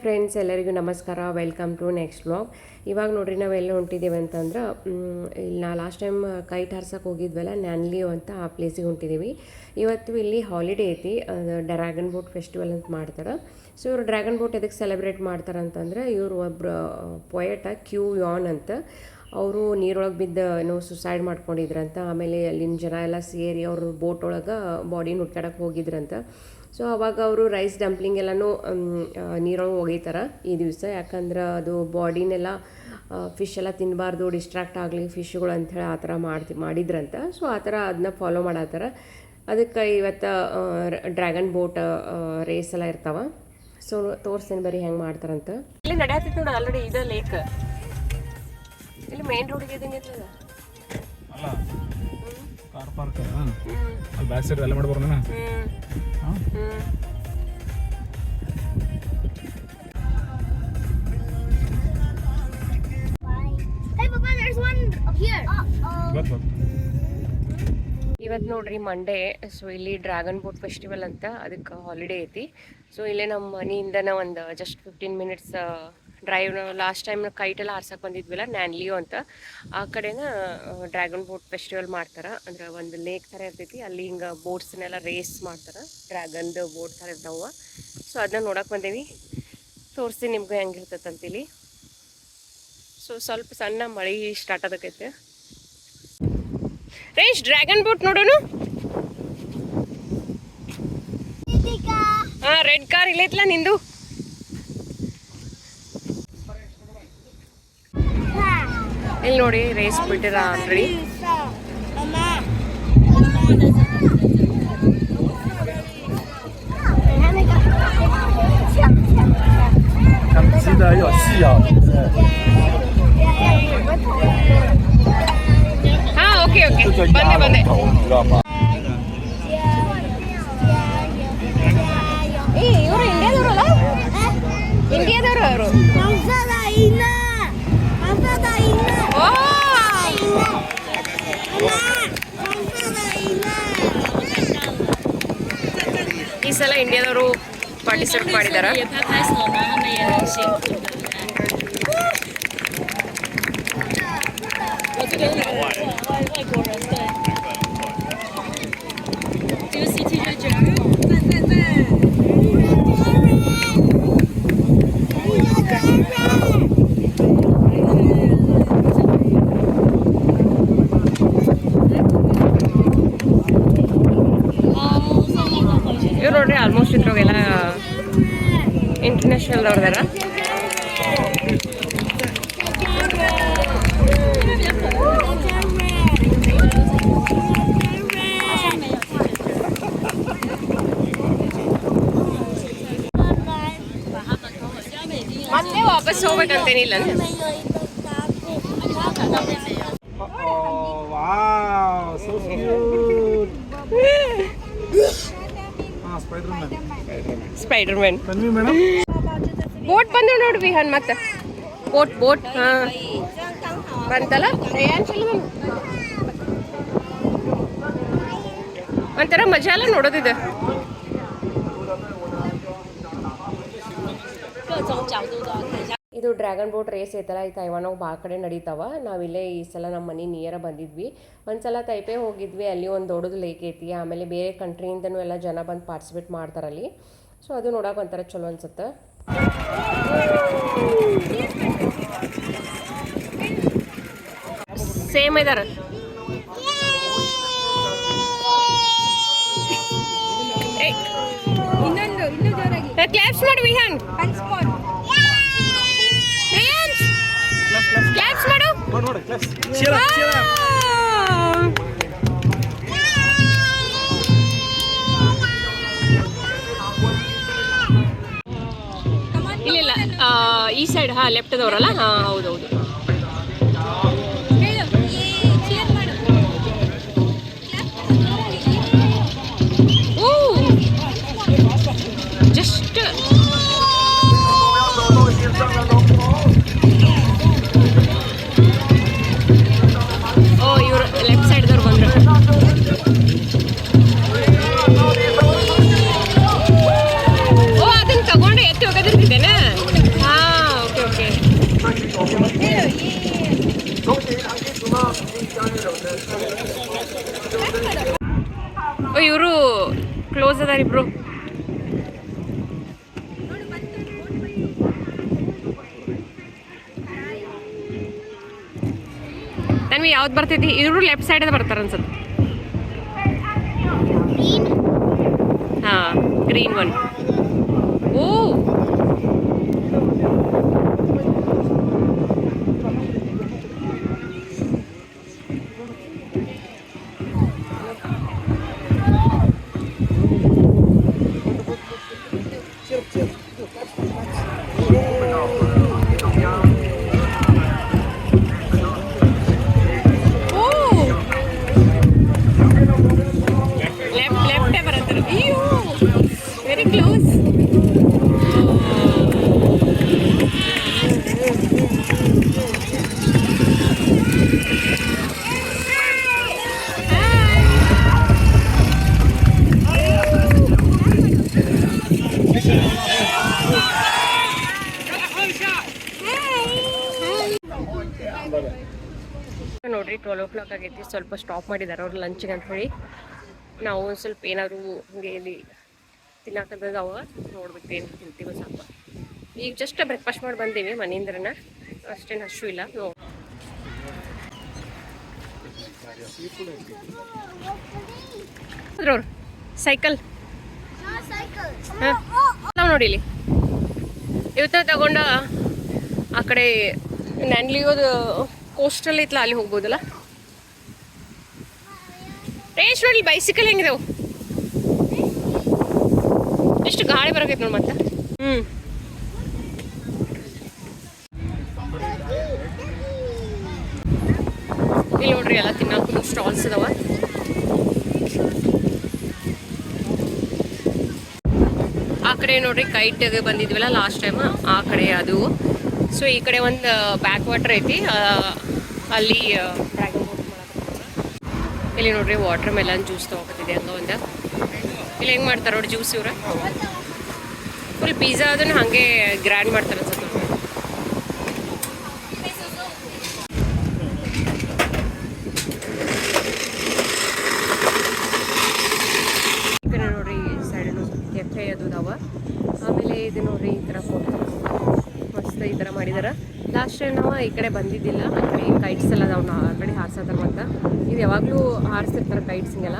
Friends, ಎಲ್ಲರಿಗೂ ನಮಸ್ಕಾರ. Welcome to next vlog. ಇವಾಗ ನೋಡ್ರಿ ನಾವು ಎಲ್ಲ ಹೊಂಟಿದ್ದೀವಿ ಅಂತಂದ್ರೆ ಇಲ್ಲಿ ನಾ ಲಾಸ್ಟ್ ಟೈಮ್ ಕೈಟ್ ಹಾರ್ಸಕ್ಕೆ ಹೋಗಿದ್ವಲ್ಲ, ನ್ಯಾನ್ಲಿಯೋ ಅಂತ ಆ ಪ್ಲೇಸಿಗೆ ಹೊಂಟಿದ್ದೀವಿ. ಇವತ್ತು ಇಲ್ಲಿ ಹಾಲಿಡೇ ಐತಿ, ಡ್ರ್ಯಾಗನ್ ಬೋಟ್ ಫೆಸ್ಟಿವಲ್ ಅಂತ ಮಾಡ್ತಾರೆ. ಸೊ ಇವರು ಡ್ರ್ಯಾಗನ್ ಬೋಟ್ ಎದಕ್ಕೆ ಸೆಲೆಬ್ರೇಟ್ ಮಾಡ್ತಾರೆ ಅಂತಂದ್ರೆ, ಇವರು ಒಬ್ಬರು ಪೊಯೆಟ ಕ್ಯೂ ಯಾನ್ ಅಂತ, ಅವರು ನೀರೊಳಗೆ ಬಿದ್ದು ಏನೋ ಸುಸೈಡ್ ಮಾಡ್ಕೊಂಡಿದ್ರಂತ. ಆಮೇಲೆ ಅಲ್ಲಿನ ಜನ ಎಲ್ಲ ಸೇರಿ ಅವರು ಬೋಟ್ ಒಳಗೆ ಬಾಡಿನ ಹುಡ್ಕಾಡಕ್ಕೆ ಹೋಗಿದ್ರಂತ. ಸೊ ಅವಾಗ ಅವರು ರೈಸ್ ಡಂಪ್ಲಿಂಗ್ ಎಲ್ಲನೂ ನೀರೊಳಗೆ ಒಗಿತಾರೆ ಈ ದಿವಸ. ಯಾಕಂದ್ರೆ ಅದು ಬಾಡಿನೆಲ್ಲ ಫಿಶ್ ಎಲ್ಲ ತಿನ್ನಬಾರ್ದು, ಡಿಸ್ಟ್ರಾಕ್ಟ್ ಆಗಲಿ ಫಿಶ್ಗಳು ಅಂಥೇಳಿ ಆ ಥರ ಮಾಡಿದ್ರಂತ. ಸೊ ಆ ಥರ ಅದನ್ನ ಫಾಲೋ ಮಾಡತ್ತಾರ. ಅದಕ್ಕೆ ಇವತ್ತು ಡ್ರ್ಯಾಗನ್ ಬೋಟ್ ರೇಸ್ ಎಲ್ಲ ಇರ್ತಾವೆ. ಸೊ ತೋರಿಸ್ತೀನಿ ಬರೀ ಹೆಂಗೆ ಮಾಡ್ತಾರಂತ. ಇಲ್ಲಿ ನಡೆಯತ್ತಿತ್ತು ನೋಡಿ, ಆಲ್ರೆಡಿ ಇದು ಲೇಕ್ ಇಲ್ಲಿ ಮೇನ್ ರೋಡಿಗೆ ಇದ್ದಂಗೆ ಅಲ್ಲ ಕಾರ್ ಪಾರ್ಕ್ ಅಲ್ಲಿ ಬ್ಯಾಕ್ ಸೈಡ್ ಎಲ್ಲ ಮಾಡ್ಬಾರ್ದು ನಾನು. ಇವತ್ತು ನೋಡ್ರಿ ಮಂಡೇ. ಸೊ ಇಲ್ಲಿ ಡ್ರ್ಯಾಗನ್ ಬೋಟ್ ಫೆಸ್ಟಿವಲ್ ಅಂತ, ಅದಕ್ಕೆ ಹಾಲಿಡೇ ಐತಿ. ಸೊ ಇಲ್ಲೇ ನಮ್ಮ ಮನೆಯಿಂದನೇ ಒಂದು just 15 minutes drive. Last time ಕೈಟೆಲ್ಲ ಹಾರ್ಸಕ್ಕೆ ಬಂದಿದ್ವಿಲ್ಲ, ನ್ಯಾನ್ಲಿಯೋ ಅಂತ, ಆ ಕಡೆನ ಡ್ರ್ಯಾಗನ್ ಬೋಟ್ ಫೆಸ್ಟಿವಲ್ ಮಾಡ್ತಾರೆ. ಅಂದ್ರೆ ಒಂದು ಲೇಕ್ ಥರ ಇರ್ತೈತಿ, ಅಲ್ಲಿ ಹಿಂಗೆ ಬೋಟ್ಸ್ನೆಲ್ಲ ರೇಸ್ ಮಾಡ್ತಾರೆ, ಡ್ರ್ಯಾಗನ್ದು ಬೋಟ್ ಥರ ಇರ್ತಾವ. ಸೊ ಅದನ್ನ ನೋಡಕ್ಕೆ ಬಂದೇವಿ, ತೋರಿಸ್ತೀನಿ ನಿಮ್ಗೆ ಹೆಂಗಿರ್ತೈತಂತೇಳಿ. ಸೊ ಸ್ವಲ್ಪ ಸಣ್ಣ ಮಳೆ ಸ್ಟಾರ್ಟ್ ಆಗತೈತೆ. ರೇಶ್ ಡ್ರ್ಯಾಗನ್ ಬೋಟ್ ನೋಡೋಣ. ಹಾಂ, ರೆಡ್ ಕಾರ್ ಇಲ್ಲೈತ್ಲ ನಿಂದು. ಇಲ್ಲಿ ನೋಡಿ ರೇಸ್ ಬಿಟ್ಟಿರ ಆಲ್ರೆಡಿ. ಹಾ, ಓಕೆ ಓಕೆ, ಬಂದೆ. ಇವರು ಇಂಡಿಯಾದವ್ರಲ್ಲ, ಇಂಡಿಯಾದವರು ಅವರು. ಈ ಸಲ ಇಂಡಿಯಾದವರು ಪಾರ್ಟಿಸಿಪೇಟ್ ಮಾಡಿದಾರ. ಇವ್ರು ನೋಡ್ರಿ ಆಲ್ಮೋಸ್ಟ್ ಇದ್ರಾಗೆಲ್ಲ ಇಂಟರ್ನ್ಯಾಷನಲ್ ಅವ್ರದಾರ. ಮತ್ತೆ ವಾಪಸ್ ಹೋಗ್ಬೇಕಂತೇನಿಲ್ಲ. ಸ್ಪೈಡರ್ಮ್ಯಾನ್ ಬೋಟ್ ಬಂದು ನೋಡ್ವಿ ಹನ್ ಮತ್ತೆ ಬೋಟ್ ಹಾ ಬಂತಲ್ಲ. ಒಂಥರ ಮಜಾ ಅಲ್ಲ ನೋಡೋದಿದೆ. ಇದು ಡ್ರ್ಯಾಗನ್ ಬೋಟ್ ರೇಸ್ ಐತಲ್ಲ, ಈ ತೈವಾನಾಗ ಭಾಳ ಕಡೆ ನಡೀತಾವ. ನಾವಿಲ್ಲೇ ಈ ಸಲ ನಮ್ಮ ಮನೆ ನಿಯರ ಬಂದಿದ್ವಿ. ಒಂದ್ಸಲ ತೈಪೆ ಹೋಗಿದ್ವಿ, ಅಲ್ಲಿ ಒಂದು ದೊಡ್ಡದು ಲೇಕ್ ಐತಿ. ಆಮೇಲೆ ಬೇರೆ ಕಂಟ್ರಿಯಿಂದನೂ ಎಲ್ಲ ಜನ ಬಂದು ಪಾರ್ಟಿಸಿಪೇಟ್ ಮಾಡ್ತಾರಲ್ಲಿ. ಸೊ ಅದು ನೋಡೋಕೆ ಒಂಥರ ಚಲೋ ಅನ್ಸುತ್ತೆ. ಸೇಮ್ ಇದಾರ. ಕ್ಲಾಪ್ಸ್ ಮಾಡಿ ವಿಹಾನ್, ಕ್ಲಾಪ್ಸ್ ಮಾಡು. ಇಲ್ಲ ಈ ಸೈಡ್, ಹಾ ಲೆಫ್ಟ್ ಅದವರಲ್ಲ. ಹಾ ಹೌದೌದು. ಜಸ್ಟ್ ಇವರು ಲೆಫ್ಟ್ ಸೈಡ್ದವ್ರು ಬಂದರು. ಓ ಅದನ್ನ ತಗೊಂಡು ಎತ್ತಿ ಹೋಗೋದಿರ್ತಿದ್ದೇನೆ. ಇವರು ಕ್ಲೋಸ್ ಅದಾರ ಇಬ್ರು. ನನ್ಗೆ ಯಾವ್ದು ಬರ್ತೈತಿ? ಇವರು ಲೆಫ್ಟ್ ಸೈಡ್ ಬರ್ತಾರ ಅನ್ಸುತ್ತೆ. ಹಾಂ, ಗ್ರೀನ್ ಒನ್. ಓ ಲೆಫ್ಟೇ ಬರತ್ತಾರೆ. ಅಯ್ಯೋ, ವೆರಿ ಕ್ಲೋಸ್. ನೋಡ್ರಿ 12 o'clock ಆಗೈತಿ. ಸ್ವಲ್ಪ ಸ್ಟಾಪ್ ಮಾಡಿದ್ದಾರೆ ಅವ್ರು ಲಂಚಿಗೆ ಅಂತ ಹೇಳಿ. ನಾವು ಒಂದು ಸ್ವಲ್ಪ ಏನಾದರೂ ಹಂಗೆ ಇಲ್ಲಿ ತಿನ್ನಕತ್ತದವ, ನೋಡ್ಬೇಕು ಏನು ತಿಂತೀವಿ ಸ್ವಲ್ಪ. ಈಗ ಜಸ್ಟ್ ಬ್ರೇಕ್ಫಾಸ್ಟ್ ಮಾಡಿ ಬಂದೀವಿ ಮನೆಯಿಂದ್ರನ, ಅಷ್ಟೇನು ಹಸು ಇಲ್ಲ. ಅವ್ರು ಸೈಕಲ್ ಹಾಂ ನೋಡಿ ಇಲ್ಲಿ ಇವತ್ತು ತಗೊಂಡ ಆ ಕಡೆ ನ್ಯಾನ್ಲಿಯೋದು ಕೋಸ್ಟಲ್ ಐತ್ಲ, ಅಲ್ಲಿ ಹೋಗ್ಬೋದಲ್ಲ. ರೇಷ್ ನೋಡಿ ಬೈಸಿಕಲ್ ಹೆಂಗಿದಾವು, ಎಷ್ಟು ಗಾಳಿ ಬರಕೈತೆ ನೋಡಿ ಮತ್ತೆ. ಇಲ್ಲಿ ನೋಡ್ರಿ ಎಲ್ಲ ತಿನ್ನಾಕ ಸ್ಟಾಲ್ಸ್ ಅದಾವ. ಆ ಕಡೆ ನೋಡ್ರಿ ಕೈಟ್ಗೆ ಬಂದಿದ್ವಲ್ಲ ಲಾಸ್ಟ್ ಟೈಮ್, ಆ ಕಡೆ ಅದು. ಸೊ ಈ ಕಡೆ ಒಂದು ಬ್ಯಾಕ್ ವಾಟರ್ ಐತಿ, ಅಲ್ಲಿ ಡ್ರ್ಯಾಗನ್ ಬೋಟ್ ಮಾಡಕ್ಕೆ. ಇಲ್ಲಿ ನೋಡ್ರಿ ವಾಟರ್ ಮೆಲನ್ ಜ್ಯೂಸ್ ತೊಗೊತಿದೆ ಹಂಗೆ ಒಂದು. ಇಲ್ಲಿ ಹೆಂಗೆ ಮಾಡ್ತಾರೆ ನೋಡಿ ಜ್ಯೂಸ್, ಇವ್ರ ಫುಲ್ ಪಿಜ್ಜಾ ಅದನ್ನು ಹಾಗೆ ಗ್ರ್ಯಾಂಡ್ ಮಾಡ್ತಾರೆ ಅನ್ಸುತ್ತೆ. ಈ ಕಡೆ ನೋಡ್ರಿ ಸೈಡ್ ಕೆಫೆ ಅದು ಅದಾವ. ಆಮೇಲೆ ಇದು ನೋಡ್ರಿ ಈ ಥರ ಫೋಟೋ ಮಸ್ತ್ ಈ ಥರ ಮಾಡಿದಾರೆ. ಲಾಸ್ಟ್ ಟೈಮ್ ನಾವು ಈ ಕಡೆ ಬಂದಿದ್ದಿಲ್ಲ, ಆ ಕಡೆ ಕೈಟ್ಸ್ ಎಲ್ಲ ನಾವು ಆ ಕಡೆ ಹಾರ್ಸತ್ತಾರ ಮತ್ತು ಇದು ಯಾವಾಗಲೂ ಹಾರಿಸಿರ್ತಾರೆ ಕೈಟ್ಸಿಗೆಲ್ಲ.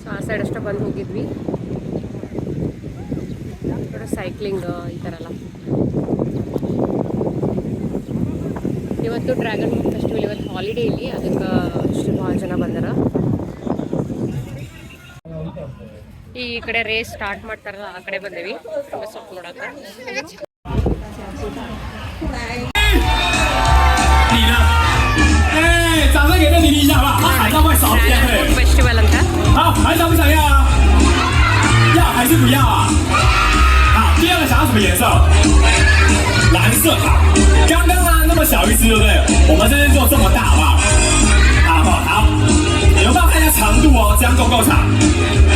ಸೊ ಆ ಸೈಡ್ ಅಷ್ಟೇ ಬಂದು ಹೋಗಿದ್ವಿ. ಸೈಕ್ಲಿಂಗ್ ಈ ಥರ ಎಲ್ಲ. ಇವತ್ತು ಡ್ರ್ಯಾಗನ್ ಫ್ರೂಟ್ ಫೆಸ್ಟಿವಲ್, ಇವತ್ತು ಹಾಲಿಡೇ ಇಲ್ಲಿ, ಅದಕ್ಕೆ ಅಷ್ಟು ಭಾಳ ಜನ ಬಂದಾರ. ಈ ಕಡೆ ರೇಸ್ ಸ್ಟಾರ್ಟ್ ಮಾಡ್ತಾರಲ್ಲ ಆ ಕಡೆ ಬಂದೇವಿ ಸ್ವಲ್ಪ ನೋಡಕ್ಕೆ. ಫೆಸ್ಟಿವಲ್ ಅಂತ. 第二个想要什么颜色？蓝色。刚刚啊那么小一只，对不对？我们这边做这么大，好不好？好不好？好。你们帮我看一下长度哦，这样够不够长？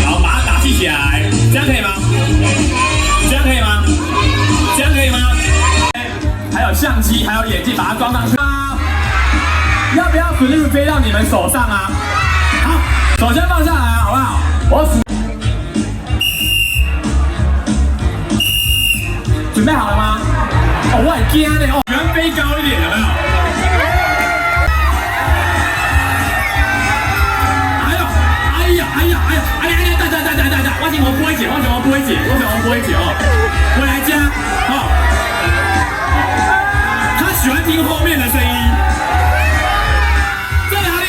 好，把它打细起来，这样可以吗？这样可以吗？这样可以吗？还有相机，还有眼镜，把它装上去啊！要不要 flip 飞到你们手上啊？好，手先放下来，好不好？我数。准备好了吗？哦，我很惊呢，哦，原飞高一点，有没有？哎呦，哎呀，哎呀，哎呀，哎呀，带，我怎么不会解？哦？我来加，哦。他喜欢听后面的声音，在哪里？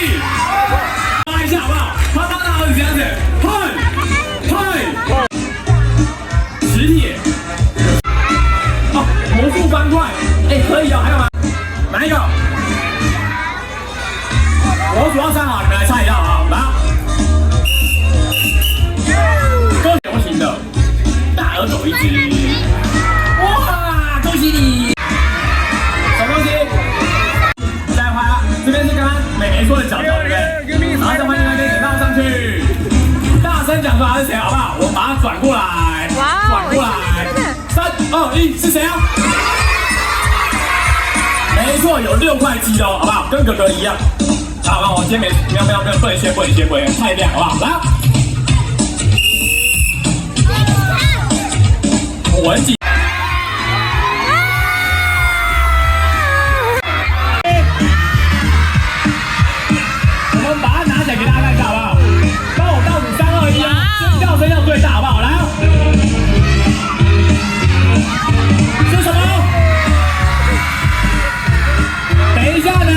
拉一下好不好？他帮他儿子这样子，嘿，磁铁。魔术方块，哎，可以哦，还有吗？哪一个？我数到3好，你们来猜一下啊，来。够流行的，大耳狗一只。哇，恭喜你！什么东西？再拍，这边是刚刚美眉说的角角，对不对？然后再换另外一边给倒上去，大声讲出来是谁，好不好？我们把它转过来，转过来。3、2、1，是谁啊？美没错，有6块肌哦，好不好？跟哥哥一样。好，我今天没有，不能歇，太亮，好不好？来，我很紧。我们把它拿起来给大家看一下，好不好？帮我倒数3、2、1哦，尖叫声要最大，好不好？来哦。是什么？等一下呢，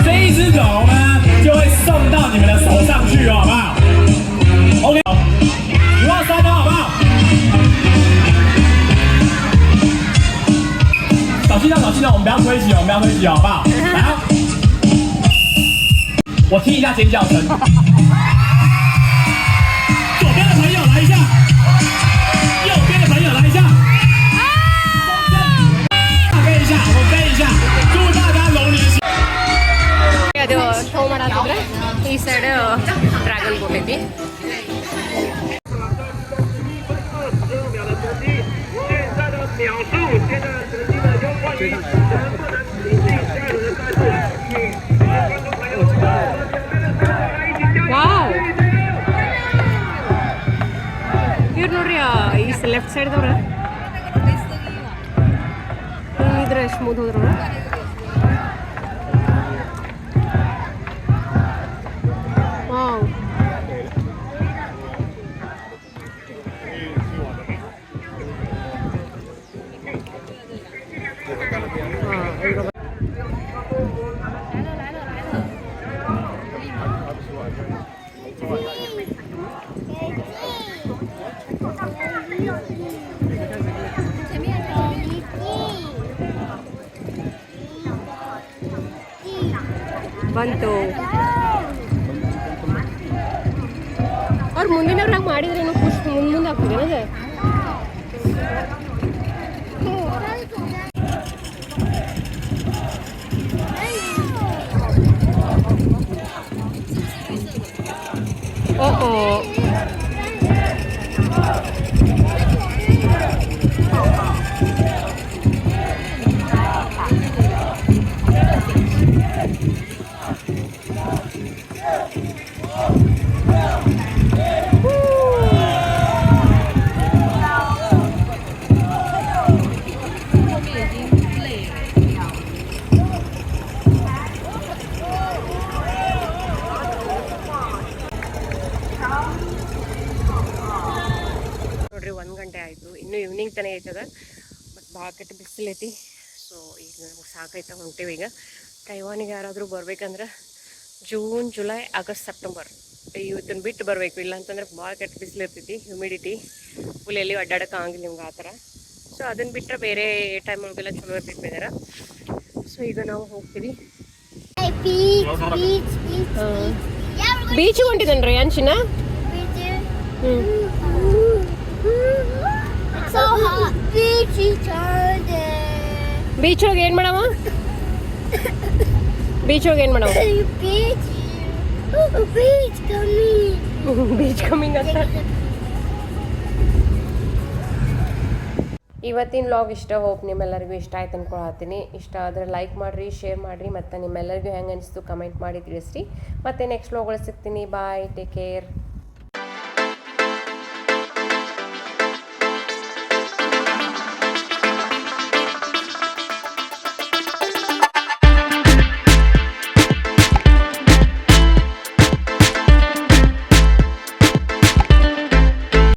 这一只狗呢就会送到你们的手上去哦，好不好 ？OK， 5、2、3哦，好不好？小心哦，我们不要推挤，好不好？来哦，我听一下尖叫声。左边的朋友来一下，右边的朋友来一下。我背一下，祝大家龙年行。ಅದು ಶೋ ಮಾಡತ್ತಿದ್ರೆ ಈ ಸೈಡ್ ಡ್ರ್ಯಾಗನ್ ಬೋಟ್ ಐತಿ. ವಾವ್, ಇವ್ರು ನೋಡ್ರಿ ಈ ಲೆಫ್ಟ್ ಸೈಡ್ದವ್ರ ಹಿಂಗಿದ್ರೆ ಸ್ಮೂತ್ ಹೋದ್ರು. ವಾವ್, ಬಂತು. ಅವ್ರು ಮುಂದಿನವ್ರಾಗ ಮಾಡಿದ್ರೇನು ಖುಷಿ ಮುಂದೆ ಹಾಕ್ತಿದ್ದೇನೆ ಅದು. ಓ ನೋಡ್ರಿ 1 ಗಂಟೆ ಆಯಿತು, ಇನ್ನೂ ಈವ್ನಿಂಗ್ ತನಕ ಐತದ. ಬಟ್ ಭಾಳ ಕೆಟ್ಟ ಬಿಸಿಲೈತಿ. ಸೊ ಈಗ ನಮ್ಗೆ ಸಾಕೈತೆ, ಹೊಂಟೇವಿ ಈಗ. ತೈವಾನಿಗೆ ಯಾರಾದರೂ ಬರ್ಬೇಕಂದ್ರೆ ಜೂನ್, ಜುಲೈ, ಆಗಸ್ಟ್, ಸೆಪ್ಟೆಂಬರ್ ಇವತ್ತನ್ನು ಬಿಟ್ಟು ಬರಬೇಕು. ಇಲ್ಲಾಂತಂದ್ರೆ ಭಾಳ ಕೆಟ್ಟ ಬಿಸಿಲು ಇರ್ತೈತಿ, ಹ್ಯುಮಿಡಿಟಿ ಫುಲ್ ಎಲ್ಲಿ ಅಡ್ಡಾಡಕ್ಕೆ ಆಗಂಗಿಲ್ಲ ನಿಮ್ಗೆ ಆ ಥರ. ಸೊ ಅದನ್ನು ಬಿಟ್ಟರೆ ಬೇರೆ ಟೈಮ್ ಒಳಗೆಲ್ಲ ಚಲೋ ಇರ್ತೈತಿ ವೆದರ. ಸೊ ಈಗ ನಾವು ಹೋಗ್ತೀವಿ ಬೀಚಿಗೆ ಹೊಂಟಿದ್ದೇನ್ರಿ ಅನ್ಶಿನ. ಬೀಚ್ ಒಳಗೆ ಏನು ಮಾಡವ? ಬೀಚ್ ಒಳಗೆ ಏನು ಮಾಡವ? ಬೀಚ್ ಕಮಿಂಗ್ ಅಂತ. ಇವತ್ತಿನ ವ್ಲಾಗ್ ಇಷ್ಟ. ಹೋಪ್ ನಿಮ್ಮೆಲ್ಲರಿಗೂ ಇಷ್ಟ ಆಯ್ತು ಅಂದ್ಕೊಳತ್ತೀನಿ. ಇಷ್ಟ ಆದರೆ ಲೈಕ್ ಮಾಡಿರಿ, ಶೇರ್ ಮಾಡಿರಿ, ಮತ್ತು ನಿಮ್ಮೆಲ್ಲರಿಗೂ ಹೆಂಗೆ ಅನಿಸ್ತು ಕಮೆಂಟ್ ಮಾಡಿ ತಿಳಿಸ್ರಿ. ಮತ್ತು ನೆಕ್ಸ್ಟ್ ವ್ಲಾಗ್ಗಳು ಸಿಗ್ತೀನಿ. ಬಾಯ್, ಟೇಕ್ ಕೇರ್.